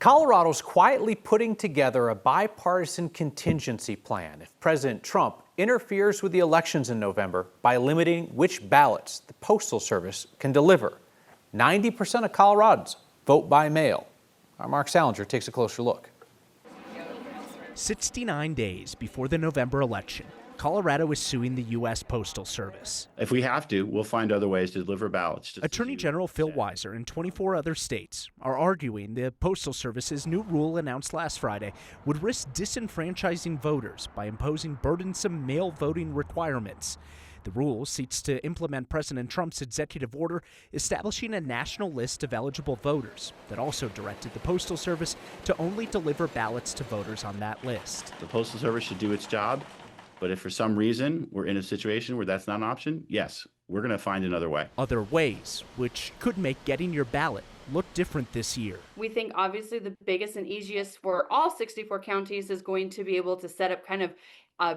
Colorado's quietly putting together a bipartisan contingency plan if President Trump interferes with the elections in November by limiting which ballots the Postal Service can deliver. 90% of Coloradans vote by mail. Our Mark Salinger takes a closer look. 69 days before the November election, Colorado is suing the U.S. Postal Service. If we have to, we'll find other ways to deliver ballots. Attorney General Phil Weiser and 24 other states are arguing the Postal Service's new rule announced last Friday would risk disenfranchising voters by imposing burdensome mail voting requirements. The rule seeks to implement President Trump's executive order establishing a national list of eligible voters that also directed the Postal Service to only deliver ballots to voters on that list. The Postal Service should do its job, but if for some reason we're in a situation where that's not an option, yes, we're going to find another way. Other ways, which could make getting your ballot look different this year. We think obviously the biggest and easiest for all 64 counties is going to be able to set up kind of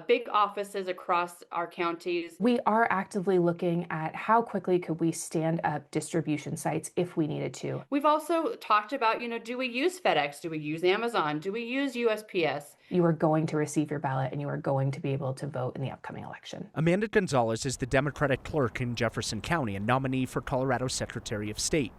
big offices across our counties. We are actively looking at how quickly could we stand up distribution sites if we needed to. We've also talked about, do we use FedEx? Do we use Amazon? Do we use USPS? You are going to receive your ballot and you are going to be able to vote in the upcoming election. Amanda Gonzalez is the Democratic clerk in Jefferson County and nominee for Colorado's Secretary of State.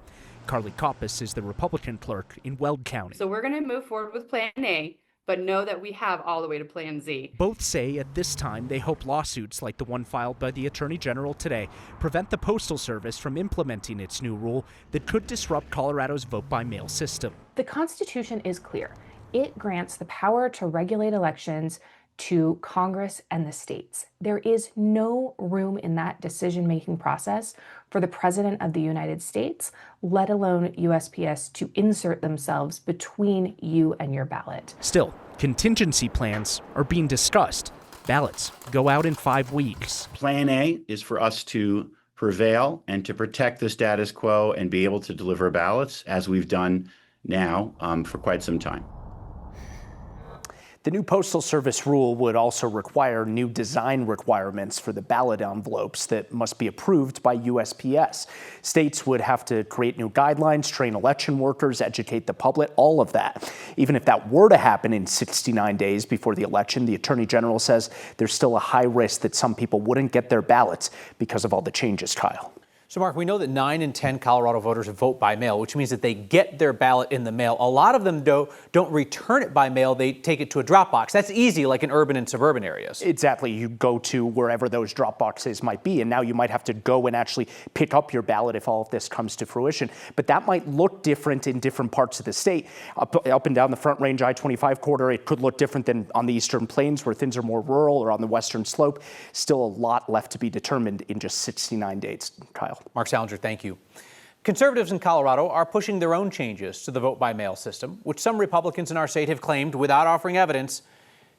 Carly Koppus is the Republican clerk in Weld County. So we're going to move forward with Plan A, but know that we have all the way to Plan Z. Both say at this time they hope lawsuits like the one filed by the Attorney General today prevent the Postal Service from implementing its new rule that could disrupt Colorado's vote-by-mail system. The Constitution is clear. It grants the power to regulate elections to Congress and the states. There is no room in that decision-making process for the President of the United States, let alone USPS, to insert themselves between you and your ballot. Still, contingency plans are being discussed. Ballots go out in 5 weeks. Plan A is for us to prevail and to protect the status quo and be able to deliver ballots as we've done now for quite some time. The new Postal Service rule would also require new design requirements for the ballot envelopes that must be approved by USPS. States would have to create new guidelines, train election workers, educate the public, all of that. Even if that were to happen in 69 days before the election, the Attorney General says there's still a high risk that some people wouldn't get their ballots because of all the changes, Kyle. So, Mark, we know that 9 in 10 Colorado voters vote by mail, which means that they get their ballot in the mail. A lot of them don't return it by mail. They take it to a drop box. That's easy, like in urban and suburban areas. Exactly. You go to wherever those drop boxes might be, and now you might have to go and actually pick up your ballot if all of this comes to fruition. But that might look different in different parts of the state. Up and down the Front Range I-25 corridor, it could look different than on the Eastern Plains where things are more rural, or on the Western Slope. Still a lot left to be determined in just 69 days, Kyle. Mark Salinger, thank you. Conservatives in Colorado are pushing their own changes to the vote-by-mail system, which some Republicans in our state have claimed, without offering evidence,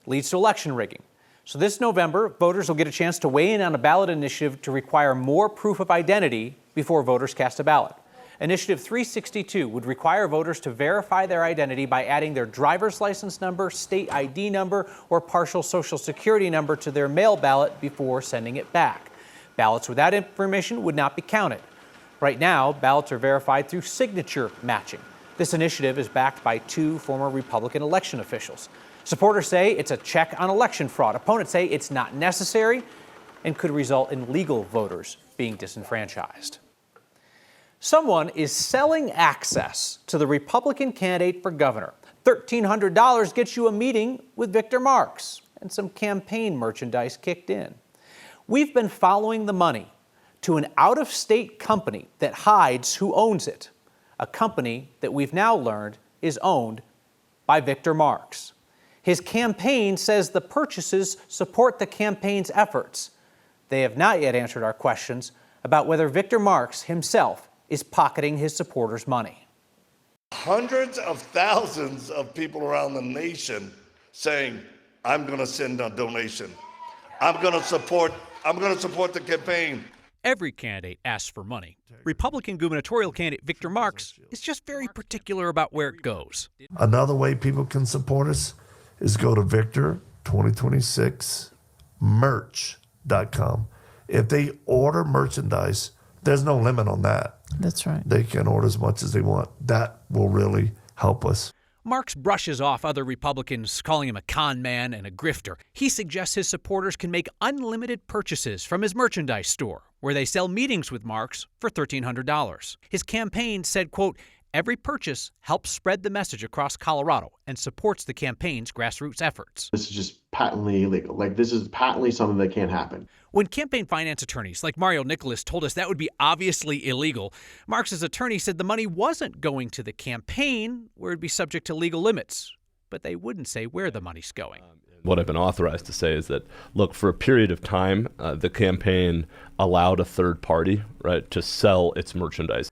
leads to election rigging. So this November, voters will get a chance to weigh in on a ballot initiative to require more proof of identity before voters cast a ballot. Initiative 362 would require voters to verify their identity by adding their driver's license number, state ID number, or partial Social Security number to their mail ballot before sending it back. Ballots with that information would not be counted. Right now, ballots are verified through signature matching. This initiative is backed by 2 former Republican election officials. Supporters say it's a check on election fraud. Opponents say it's not necessary and could result in legal voters being disenfranchised. Someone is selling access to the Republican candidate for governor. $1,300 gets you a meeting with Victor Marx, and some campaign merchandise kicked in. We've been following the money to an out-of-state company that hides who owns it, a company that we've now learned is owned by Victor Marx. His campaign says the purchases support the campaign's efforts. They have not yet answered our questions about whether Victor Marx himself is pocketing his supporters' money. Hundreds of thousands of people around the nation saying, I'm going to send a donation. I'm going to support the campaign. Every candidate asks for money. Republican gubernatorial candidate Victor Marx is just very particular about where it goes. Another way people can support us is go to Victor2026merch.com. If they order merchandise, there's no limit on that. That's right. They can order as much as they want. That will really help us. Marks brushes off other Republicans, calling him a con man and a grifter. He suggests his supporters can make unlimited purchases from his merchandise store, where they sell meetings with Marks for $1,300. His campaign said, quote, "Every purchase helps spread the message across Colorado and supports the campaign's grassroots efforts." This is just patently illegal. This is patently something that can't happen. When campaign finance attorneys like Mario Nicholas told us that would be obviously illegal, Marks' attorney said the money wasn't going to the campaign, where it'd be subject to legal limits. But they wouldn't say where the money's going. What I've been authorized to say is that, look, for a period of time, the campaign allowed a third party, right, to sell its merchandise.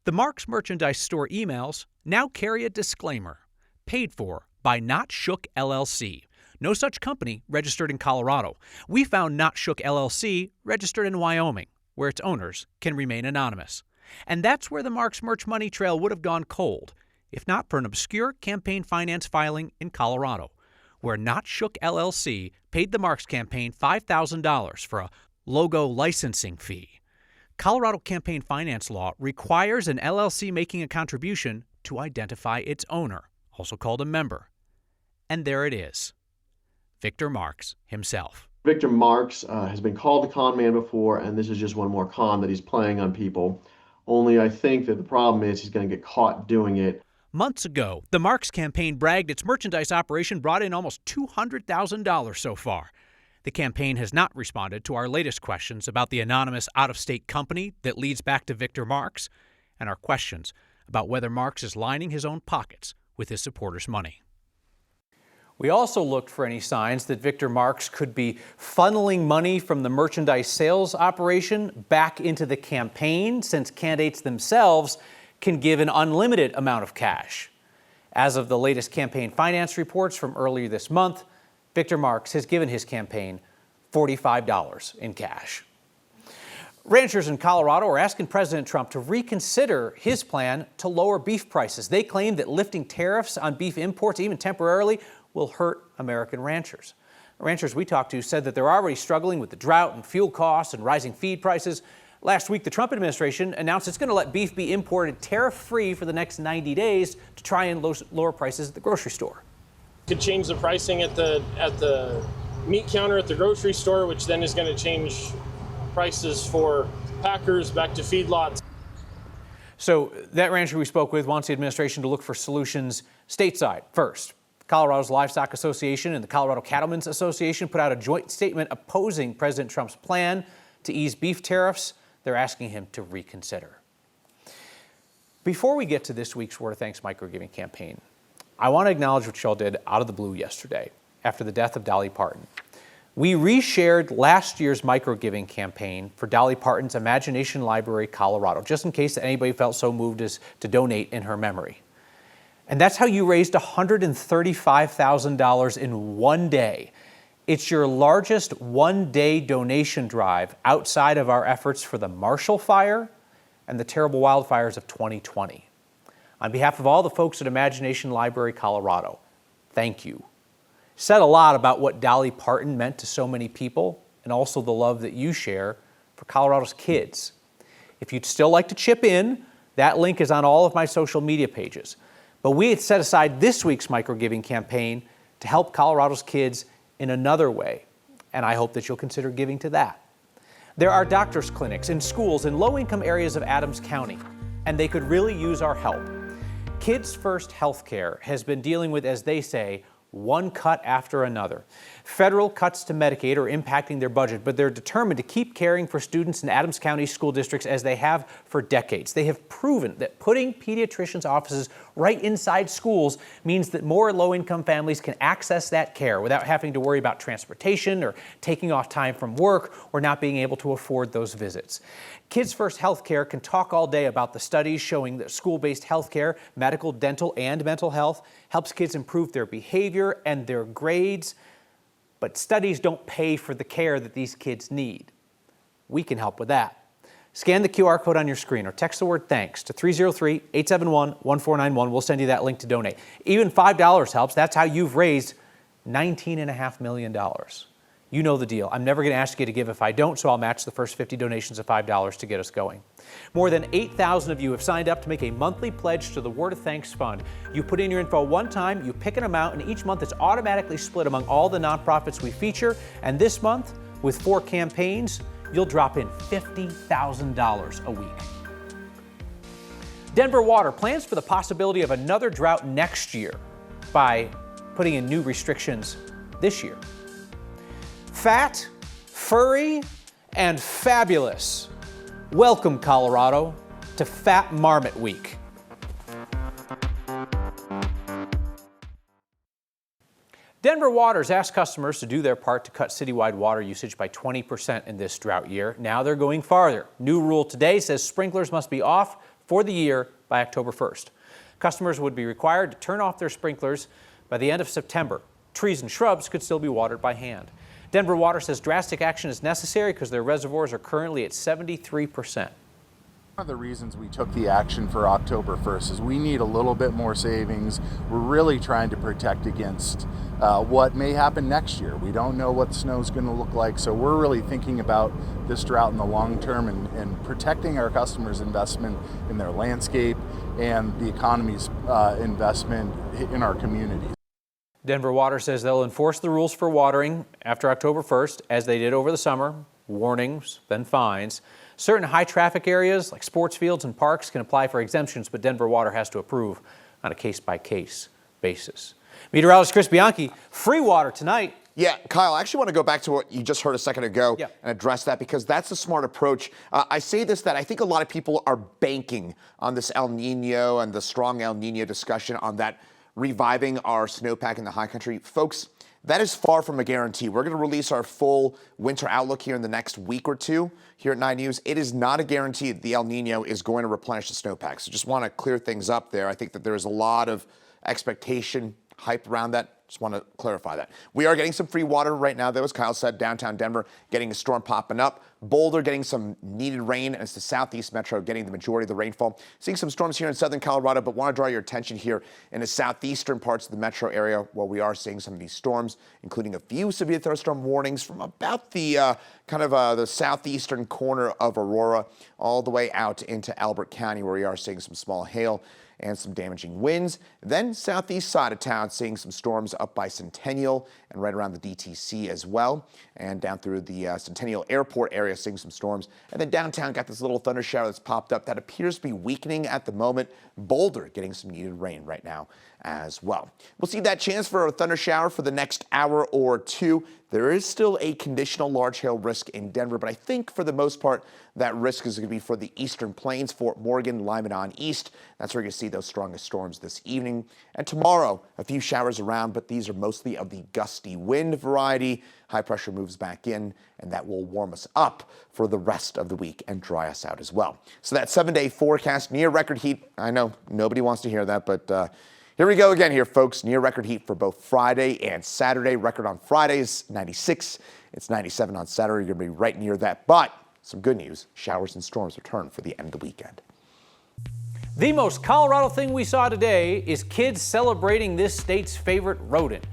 The Marks merchandise store emails now carry a disclaimer, paid for by Not Shook LLC. No such company registered in Colorado. We found Not Shook LLC registered in Wyoming, where its owners can remain anonymous. And that's where the Marks merch money trail would have gone cold, if not for an obscure campaign finance filing in Colorado, where Not Shook LLC paid the Marks campaign $5,000 for a logo licensing fee. Colorado campaign finance law requires an LLC making a contribution to identify its owner, also called a member. And there it is. Victor Marks himself. Victor Marks has been called the con man before, and this is just one more con that he's playing on people. Only I think that the problem is he's going to get caught doing it. Months ago, the Marks campaign bragged its merchandise operation brought in almost $200,000 so far. The campaign has not responded to our latest questions about the anonymous out-of-state company that leads back to Victor Marks, and our questions about whether Marks is lining his own pockets with his supporters' money. We also looked for any signs that Victor Marks could be funneling money from the merchandise sales operation back into the campaign, since candidates themselves can give an unlimited amount of cash. As of the latest campaign finance reports from earlier this month, Victor Marks has given his campaign $45 in cash. Ranchers in Colorado are asking President Trump to reconsider his plan to lower beef prices. They claim that lifting tariffs on beef imports, even temporarily, will hurt American ranchers. Ranchers we talked to said that they're already struggling with the drought and fuel costs and rising feed prices. Last week, the Trump administration announced it's going to let beef be imported tariff-free for the next 90 days to try and lower prices at the grocery store. Could change the pricing at the meat counter at the grocery store, which then is going to change prices for packers back to feedlots. So that rancher we spoke with wants the administration to look for solutions stateside first. Colorado's Livestock Association and the Colorado Cattlemen's Association put out a joint statement opposing President Trump's plan to ease beef tariffs. They're asking him to reconsider. Before we get to this week's Word of Thanks microgiving campaign, I want to acknowledge what y'all did out of the blue yesterday after the death of Dolly Parton. We reshared last year's microgiving campaign for Dolly Parton's Imagination Library, Colorado, just in case anybody felt so moved as to donate in her memory. And that's how you raised $135,000 in one day. It's your largest one-day donation drive outside of our efforts for the Marshall Fire and the terrible wildfires of 2020. On behalf of all the folks at Imagination Library, Colorado, thank you. Said a lot about what Dolly Parton meant to so many people, and also the love that you share for Colorado's kids. If you'd still like to chip in, that link is on all of my social media pages. But we had set aside this week's microgiving campaign to help Colorado's kids in another way, and I hope that you'll consider giving to that. There are doctors' clinics and schools in low-income areas of Adams County, and they could really use our help. Kids First Healthcare has been dealing with, as they say, one cut after another. Federal cuts to Medicaid are impacting their budget, but they're determined to keep caring for students in Adams County school districts as they have for decades. They have proven that putting pediatricians' offices right inside schools means that more low-income families can access that care without having to worry about transportation or taking off time from work or not being able to afford those visits. Kids First Healthcare can talk all day about the studies showing that school-based healthcare, medical, dental, and mental health helps kids improve their behavior and their grades. But studies don't pay for the care that these kids need. We can help with that. Scan the QR code on your screen or text the word THANKS to 303-871-1491. We'll send you that link to donate. Even $5 helps. That's how you've raised $19.5 million. You know the deal. I'm never going to ask you to give if I don't, so I'll match the first 50 donations of $5 to get us going. More than 8,000 of you have signed up to make a monthly pledge to the Word of Thanks Fund. You put in your info one time, you pick an amount, and each month it's automatically split among all the nonprofits we feature. And this month, with 4 campaigns, you'll drop in $50,000 a week. Denver Water plans for the possibility of another drought next year by putting in new restrictions this year. Fat, furry, and fabulous. Welcome, Colorado, to Fat Marmot Week. Denver Water's asked customers to do their part to cut citywide water usage by 20% in this drought year. Now they're going farther. New rule today says sprinklers must be off for the year by October 1st. Customers would be required to turn off their sprinklers by the end of September. Trees and shrubs could still be watered by hand. Denver Water says drastic action is necessary because their reservoirs are currently at 73%. One of the reasons we took the action for October 1st is we need a little bit more savings. We're really trying to protect against what may happen next year. We don't know what the snow is going to look like, so we're really thinking about this drought in the long term and protecting our customers' investment in their landscape and the economy's investment in our communities. Denver Water says they'll enforce the rules for watering after October 1st, as they did over the summer. Warnings, then fines. Certain high-traffic areas, like sports fields and parks, can apply for exemptions, but Denver Water has to approve on a case-by-case basis. Meteorologist Chris Bianchi, free water tonight. Yeah, Kyle, I actually want to go back to what you just heard a second ago and address that, because that's the smart approach. I say this, that I think a lot of people are banking on this El Nino and the strong El Nino discussion on that reviving our snowpack in the high country. Folks, that is far from a guarantee. We're going to release our full winter outlook here in the next week or two here at 9 News. It is not a guarantee that the El Nino is going to replenish the snowpack. So just want to clear things up there. I think that there is a lot of expectation, hype around that. Just want to clarify that. We are getting some free water right now, though, as Kyle said. Downtown Denver getting a storm popping up. Boulder getting some needed rain, and it's the southeast metro getting the majority of the rainfall. Seeing some storms here in southern Colorado, but want to draw your attention here in the southeastern parts of the metro area where we are seeing some of these storms, including a few severe thunderstorm warnings from about the the southeastern corner of Aurora all the way out into Albert County, where we are seeing some small hail and some damaging winds. Then southeast side of town, seeing some storms up by Centennial and right around the DTC as well. And down through the Centennial Airport area, seeing some storms. And then downtown, got this little thunder shower that's popped up that appears to be weakening at the moment. Boulder getting some needed rain right now as well. We'll see that chance for a thunder shower for the next hour or two. There is still a conditional large hail risk in Denver, but I think for the most part, that risk is going to be for the eastern plains, Fort Morgan, Lima on east. That's where you see those strongest storms this evening. And tomorrow, a few showers around, but these are mostly of the gusty wind variety. High pressure moves back in, and that will warm us up for the rest of the week and dry us out as well. So that 7-day forecast, near record heat. I know nobody wants to hear that, but here we go again here, folks. Near record heat for both Friday and Saturday. Record on Fridays, 96. It's 97 on Saturday. You're going to be right near that. But some good news, showers and storms return for the end of the weekend. The most Colorado thing we saw today is kids celebrating this state's favorite rodent.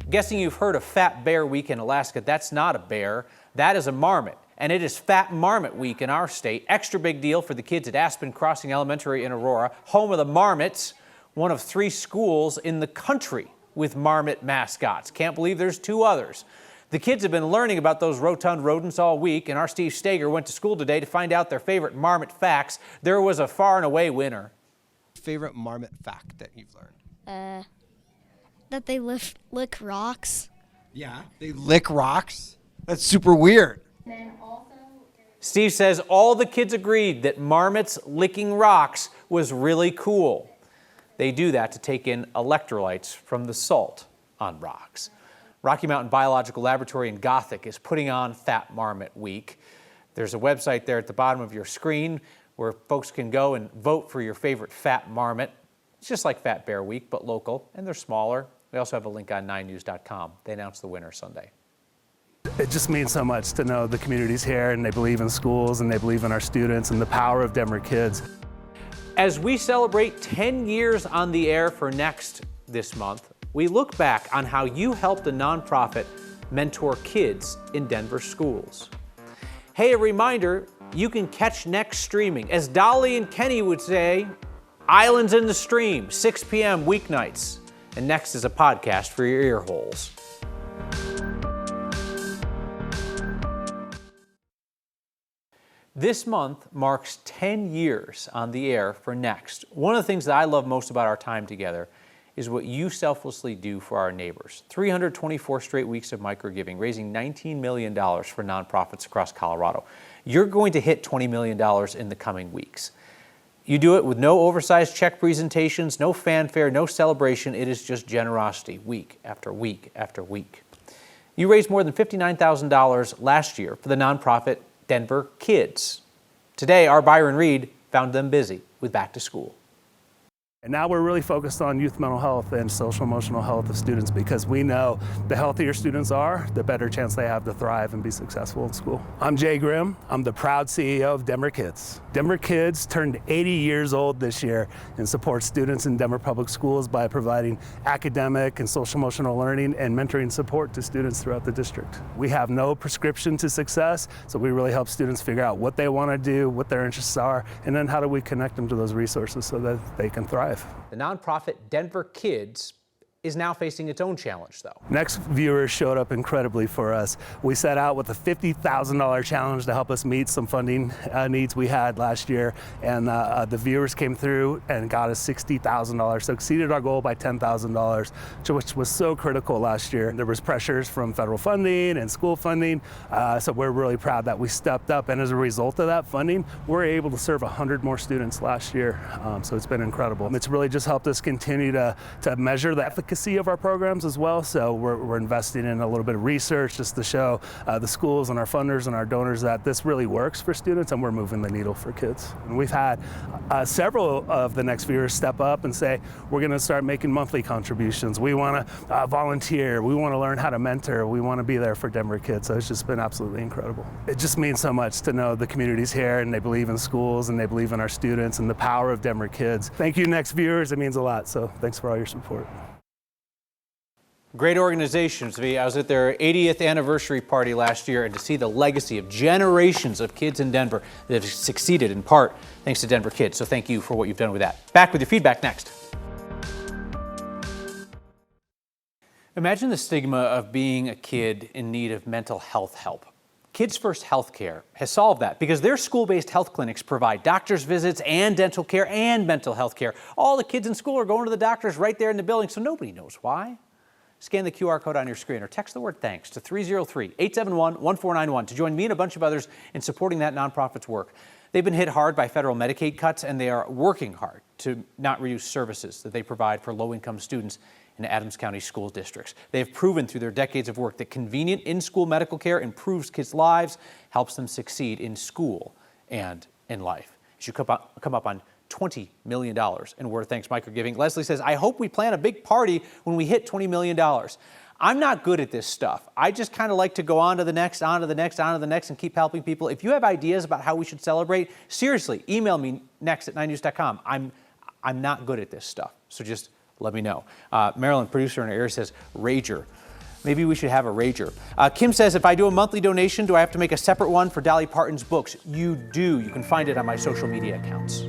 I'm guessing you've heard of Fat Bear Week in Alaska. That's not a bear. That is a marmot. And it is Fat Marmot Week in our state. Extra big deal for the kids at Aspen Crossing Elementary in Aurora, home of the Marmots, one of 3 schools in the country with marmot mascots. Can't believe there's 2 others. The kids have been learning about those rotund rodents all week, and our Steve Stager went to school today to find out their favorite marmot facts. There was a far and away winner. Favorite marmot fact that you've learned? That they lick rocks. Yeah, they lick rocks? That's super weird. Steve says all the kids agreed that marmots licking rocks was really cool. They do that to take in electrolytes from the salt on rocks. Rocky Mountain Biological Laboratory in Gothic is putting on Fat Marmot Week. There's a website there at the bottom of your screen where folks can go and vote for your favorite fat marmot. It's just like Fat Bear Week, but local, and they're smaller. We also have a link on 9news.com. They announced the winner Sunday. It just means so much to know the community's here and they believe in schools and they believe in our students and the power of Denver kids. As we celebrate 10 years on the air for Next this month, we look back on how you helped a nonprofit mentor kids in Denver schools. Hey, a reminder, you can catch Next streaming. As Dolly and Kenny would say, Islands in the Stream, 6 p.m. weeknights. And Next is a podcast for your ear holes. This month marks 10 years on the air for Next. One of the things that I love most about our time together is what you selflessly do for our neighbors. 324 straight weeks of microgiving, raising $19 million for nonprofits across Colorado. You're going to hit $20 million in the coming weeks. You do it with no oversized check presentations, no fanfare, no celebration. It is just generosity, week after week after week. You raised more than $59,000 last year for the nonprofit Denver Kids. Today, our Byron Reed found them busy with back to school. And now we're really focused on youth mental health and social emotional health of students, because we know the healthier students are, the better chance they have to thrive and be successful in school. I'm Jay Grimm. I'm the proud CEO of Denver Kids. Denver Kids turned 80 years old this year and supports students in Denver Public Schools by providing academic and social emotional learning and mentoring support to students throughout the district. We have no prescription to success, so we really help students figure out what they want to do, what their interests are, and then how do we connect them to those resources so that they can thrive. The nonprofit Denver Kids is now facing its own challenge, though. Next viewers showed up incredibly for us. We set out with a $50,000 challenge to help us meet some funding needs we had last year, and the viewers came through and got us $60,000, so exceeded our goal by $10,000, which was so critical last year. There was pressures from federal funding and school funding, so we're really proud that we stepped up, and as a result of that funding, we're able to serve 100 more students last year, so it's been incredible. It's really just helped us continue to measure the efficacy of our programs as well, so we're investing in a little bit of research just to show the schools and our funders and our donors that this really works for students, and we're moving the needle for kids. And we've had several of the Next viewers step up and say, we're going to start making monthly contributions. We want to volunteer. We want to learn how to mentor. We want to be there for Denver Kids. So it's just been absolutely incredible. It just means so much to know the community's here and they believe in schools and they believe in our students and the power of Denver Kids. Thank you, Next viewers. It means a lot. So thanks for all your support. Great organizations. I was at their 80th anniversary party last year, and to see the legacy of generations of kids in Denver that have succeeded in part thanks to Denver Kids. So thank you for what you've done with that. Back with your feedback next. Imagine the stigma of being a kid in need of mental health help. Kids First Healthcare has solved that because their school-based health clinics provide doctor's visits and dental care and mental health care. All the kids in school are going to the doctors right there in the building, so nobody knows why. Scan the QR code on your screen or text the word THANKS to 303-871-1491 to join me and a bunch of others in supporting that nonprofit's work. They've been hit hard by federal Medicaid cuts, and they are working hard to not reduce services that they provide for low-income students in Adams County school districts. They have proven through their decades of work that convenient in-school medical care improves kids' lives, helps them succeed in school and in life. It should come up on $20 million in Word Thanks microgiving. Leslie says, I hope we plan a big party when we hit $20 million. I'm not good at this stuff. I just kind of like to go on to the next, on to the next, on to the next, and keep helping people. If you have ideas about how we should celebrate, seriously, email me next@9news.com. I'm not good at this stuff, so just let me know. Marilyn, producer in our area, says, Rager. Maybe we should have a Rager. Kim says, if I do a monthly donation, do I have to make a separate one for Dolly Parton's books? You do. You can find it on my social media accounts.